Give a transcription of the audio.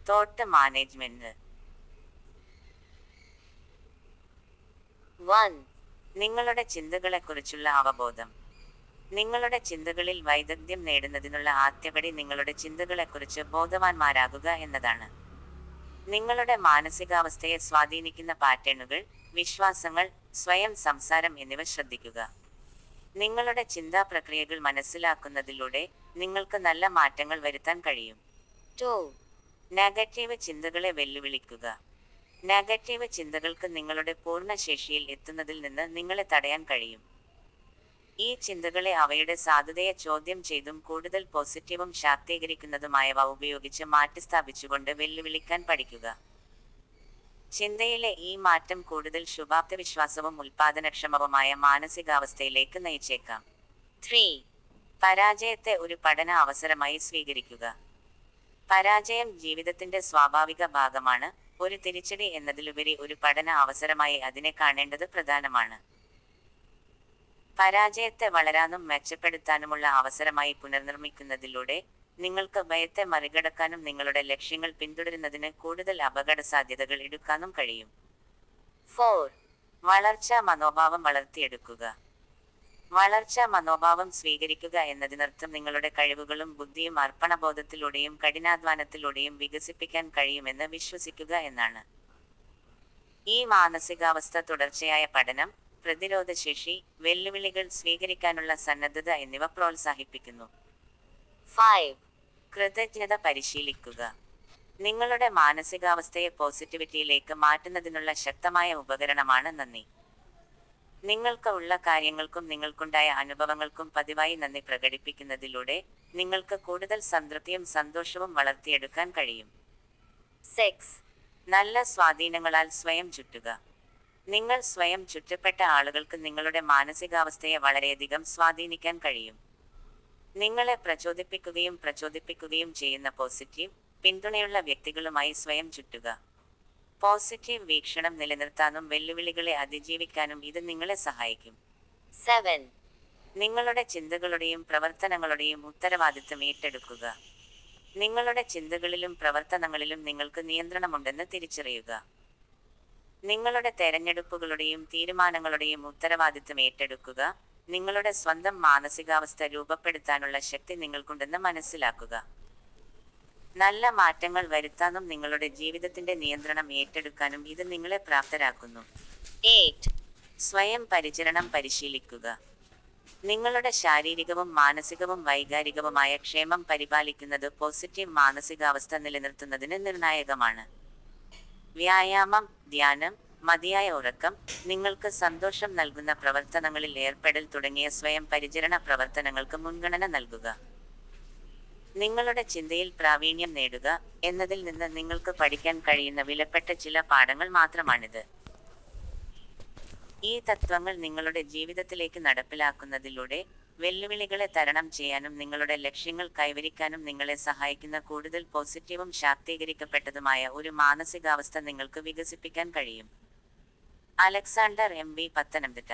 Thought management. 1. നിങ്ങളുടെ ചിന്തകളെക്കുറിച്ചുള്ള അവബോധം. നിങ്ങളുടെ ചിന്തകളിൽ വൈദഗ്ധ്യം നേടുന്നതിനുള്ള ആദ്യപടി നിങ്ങളുടെ ചിന്തകളെക്കുറിച്ച് ബോധവാന്മാരാകുക എന്നതാണ്. നിങ്ങളുടെ മാനസികാവസ്ഥയെ സ്വാധീനിക്കുന്ന പാറ്റേണുകൾ, വിശ്വാസങ്ങൾ, സ്വയം സംസാരം എന്നിവ ശ്രദ്ധിക്കുക. നിങ്ങളുടെ ചിന്താ പ്രക്രിയകൾ മനസ്സിലാക്കുന്നതിലൂടെ നിങ്ങൾക്ക് നല്ല മാറ്റങ്ങൾ വരുത്താൻ കഴിയും. 2. നെഗറ്റീവ് ചിന്തകളെ വെല്ലുവിളിക്കുക. നെഗറ്റീവ് ചിന്തകൾക്ക് നിങ്ങളുടെ പൂർണ്ണ ശേഷിയിൽ എത്തുന്നതിൽ നിന്ന് നിങ്ങളെ തടയാൻ കഴിയും. ഈ ചിന്തകളെ അവയുടെ സാധുതയെ ചോദ്യം ചെയ്തും കൂടുതൽ പോസിറ്റീവും ശാക്തീകരിക്കുന്നതുമായവ ഉപയോഗിച്ച് മാറ്റിസ്ഥാപിച്ചുകൊണ്ട് വെല്ലുവിളിക്കാൻ പഠിക്കുക. ചിന്തയിലെ ഈ മാറ്റം കൂടുതൽ ശുഭാപ്തിവിശ്വാസവും ഉൽപാദനക്ഷമവുമായ മാനസികാവസ്ഥയിലേക്ക് നയിച്ചേക്കാം. 3. പരാജയത്തെ ഒരു പഠന അവസരമായി സ്വീകരിക്കുക. പരാജയം ജീവിതത്തിന്റെ സ്വാഭാവിക ഭാഗമാണ്. ഒരു തിരിച്ചടി എന്നതിലുപരി ഒരു പഠന അവസരമായി അതിനെ കാണേണ്ടത് പ്രധാനമാണ്. പരാജയത്തെ വളരാനും മെച്ചപ്പെടുത്താനുമുള്ള അവസരമായി പുനർനിർമ്മിക്കുന്നതിലൂടെ നിങ്ങൾക്ക് ഭയത്തെ മറികടക്കാനും നിങ്ങളുടെ ലക്ഷ്യങ്ങൾ പിന്തുടരുന്നതിന് കൂടുതൽ അപകടസാധ്യതകൾ എടുക്കാനും കഴിയും. 4. വളർച്ചാ മനോഭാവം വളർത്തിയെടുക്കുക. വളർച്ചാ മനോഭാവം സ്വീകരിക്കുക എന്നതിനർത്ഥം നിങ്ങളുടെ കഴിവുകളും ബുദ്ധിയും അർപ്പണബോധത്തിലൂടെയും കഠിനാധ്വാനത്തിലൂടെയും വികസിപ്പിക്കാൻ കഴിയുമെന്ന് വിശ്വസിക്കുക എന്നാണ്. ഈ മാനസികാവസ്ഥ തുടർച്ചയായ പഠനം, പ്രതിരോധശേഷി, വെല്ലുവിളികൾ സ്വീകരിക്കാനുള്ള സന്നദ്ധത എന്നിവ പ്രോത്സാഹിപ്പിക്കുന്നു. 5. കൃതജ്ഞത പരിശീലിക്കുക. നിങ്ങളുടെ മാനസികാവസ്ഥയെ പോസിറ്റിവിറ്റിയിലേക്ക് മാറ്റുന്നതിനുള്ള ശക്തമായ ഉപകരണമാണ് നന്ദി. നിങ്ങൾക്ക് ഉള്ള കാര്യങ്ങൾക്കും നിങ്ങൾക്കുണ്ടായ അനുഭവങ്ങൾക്കും പതിവായി നന്ദി പ്രകടിപ്പിക്കുന്നതിലൂടെ നിങ്ങൾക്ക് കൂടുതൽ സംതൃപ്തിയും സന്തോഷവും വളർത്തിയെടുക്കാൻ കഴിയും. 6. നല്ല സ്വാധീനങ്ങളാൽ സ്വയം ചുറ്റുക. നിങ്ങൾ സ്വയം ചുറ്റപ്പെട്ട ആളുകൾക്ക് നിങ്ങളുടെ മാനസികാവസ്ഥയെ വളരെയധികം സ്വാധീനിക്കാൻ കഴിയും. നിങ്ങളെ പ്രചോദിപ്പിക്കുകയും ചെയ്യുന്ന പോസിറ്റീവ്, പിന്തുണയുള്ള വ്യക്തികളുമായി സ്വയം ചുറ്റുക. പോസിറ്റീവ് വീക്ഷണം നിലനിർത്താനും വെല്ലുവിളികളെ അതിജീവിക്കാനും ഇത് നിങ്ങളെ സഹായിക്കും. 7. നിങ്ങളുടെ ചിന്തകളുടെയും പ്രവർത്തനങ്ങളുടെയും ഉത്തരവാദിത്തം ഏറ്റെടുക്കുക. നിങ്ങളുടെ ചിന്തകളിലും പ്രവർത്തനങ്ങളിലും നിങ്ങൾക്ക് നിയന്ത്രണമുണ്ടെന്ന് തിരിച്ചറിയുക. നിങ്ങളുടെ തെരഞ്ഞെടുപ്പുകളുടെയും തീരുമാനങ്ങളുടെയും ഉത്തരവാദിത്തം ഏറ്റെടുക്കുക. നിങ്ങളുടെ സ്വന്തം മാനസികാവസ്ഥ രൂപപ്പെടുത്താനുള്ള ശക്തി നിങ്ങൾക്കുണ്ടെന്ന് മനസ്സിലാക്കുക. നല്ല മാറ്റങ്ങൾ വരുത്താനും നിങ്ങളുടെ ജീവിതത്തിന്റെ നിയന്ത്രണം ഏറ്റെടുക്കാനും ഇത് നിങ്ങളെ പ്രാപ്തരാക്കുന്നു. 8. സ്വയം പരിചരണം പരിശീലിക്കുക. നിങ്ങളുടെ ശാരീരികവും മാനസികവും വൈകാരികവുമായ ക്ഷേമം പരിപാലിക്കുന്നത് പോസിറ്റീവ് മാനസികാവസ്ഥ നിലനിർത്തുന്നതിന് നിർണായകമാണ്. വ്യായാമം, ധ്യാനം, മതിയായ ഉറക്കം, നിങ്ങൾക്ക് സന്തോഷം നൽകുന്ന പ്രവർത്തനങ്ങളിൽ ഏർപ്പെടൽ തുടങ്ങിയ സ്വയം പരിചരണ പ്രവർത്തനങ്ങൾക്ക് മുൻഗണന നൽകുക. നിങ്ങളുടെ ചിന്തയിൽ പ്രാവീണ്യം നേടുക എന്നതിൽ നിന്ന് നിങ്ങൾക്ക് പഠിക്കാൻ കഴിയുന്ന വിലപ്പെട്ട ചില പാഠങ്ങൾ മാത്രമാണിത്. ഈ തത്വങ്ങൾ നിങ്ങളുടെ ജീവിതത്തിലേക്ക് നടപ്പിലാക്കുന്നതിലൂടെ വെല്ലുവിളികളെ തരണം ചെയ്യാനും നിങ്ങളുടെ ലക്ഷ്യങ്ങൾ കൈവരിക്കാനും നിങ്ങളെ സഹായിക്കുന്ന കൂടുതൽ പോസിറ്റീവും ശാക്തീകരിക്കപ്പെട്ടതുമായ ഒരു മാനസികാവസ്ഥ നിങ്ങൾക്ക് വികസിപ്പിക്കാൻ കഴിയും. Alexander M. പത്തനംതിട്ട.